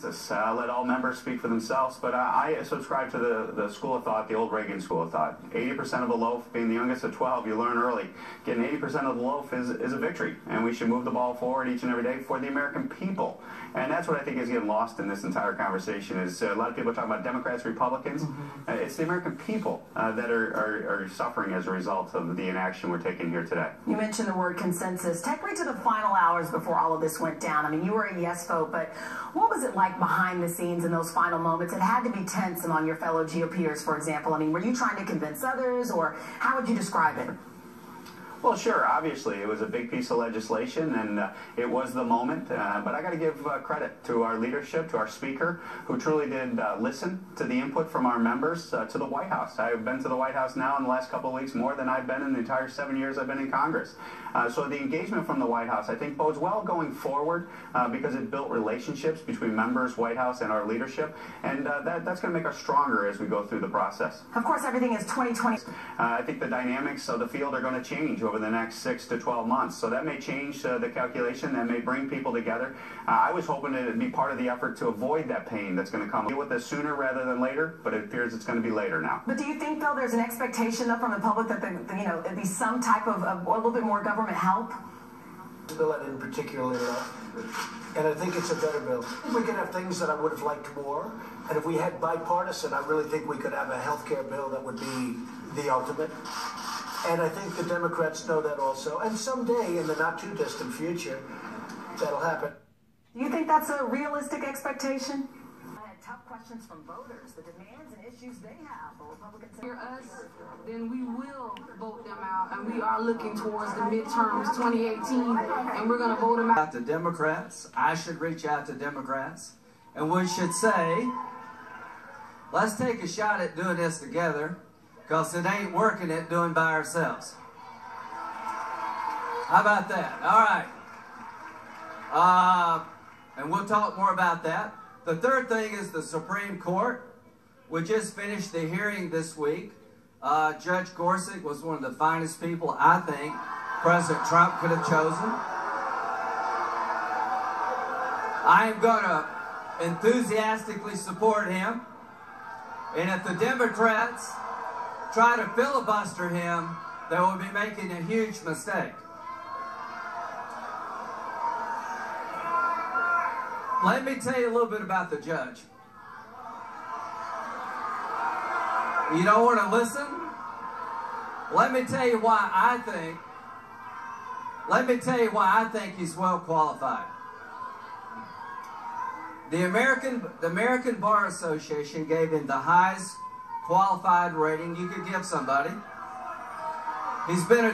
Let all members speak for themselves, but I subscribe to the school of thought, the old Reagan school of thought. 80% of a loaf, being the youngest of 12, you learn early. Getting 80% of the loaf is a victory, and we should move the ball forward each and every day for the American people. And that's what I think is getting lost in this entire conversation is a lot of people are talking about Democrats, Republicans. It's the American people that are suffering as a result of the inaction we're taking here today. You mentioned the word consensus. Take me to the final hours before all of this went down. I mean, you were a yes vote, but what was it like behind the scenes in those final moments? It had to be tense among your fellow GOPers, for example. I mean, were you trying to convince others, or how would you describe it? Well, sure. Obviously, it was a big piece of legislation, and it was the moment. But I got to give credit to our leadership, to our speaker, who truly did listen to the input from our members to the White House. I've been to the White House now in the last couple of weeks more than I've been in the entire 7 years I've been in Congress. So the engagement from the White House, I think, bodes well going forward because it built relationships between members, White House, and our leadership, and that's going to make us stronger as we go through the process. Of course, everything is 2020. I think the dynamics of the field are going to change over the next 6 to 12 months. So that may change the calculation, that may bring people together. I was hoping it would be part of the effort to avoid that pain that's going to come. Deal with this sooner rather than later, but it appears it's going to be later now. But do you think, though, there's an expectation though, from the public that at least some type of a little bit more government help? The bill I didn't particularly love, and I think it's a better bill. We could have things that I would have liked more, and if we had bipartisan, I really think we could have a health care bill that would be the ultimate. And I think the Democrats know that also. And someday, in the not-too-distant future, that'll happen. Do you think that's a realistic expectation? I had tough questions from voters, the demands and issues they have. The Republicans hear us, then we will vote them out. And we are looking towards the midterms 2018, and we're going to vote them out. To Democrats, I should reach out to Democrats, and we should say, let's take a shot at doing this together. Because it ain't working at doing by ourselves. How about that? All right. And we'll talk more about that. The third thing is the Supreme Court. We just finished the hearing this week. Judge Gorsuch was one of the finest people I think President Trump could have chosen. I am going to enthusiastically support him. And if the Democrats try to filibuster him, they will be making a huge mistake. Let me tell you a little bit about the judge. You don't want to listen? Let me tell you why I think he's well qualified. The American Bar Association gave him the highest qualified rating you could give somebody. He's been a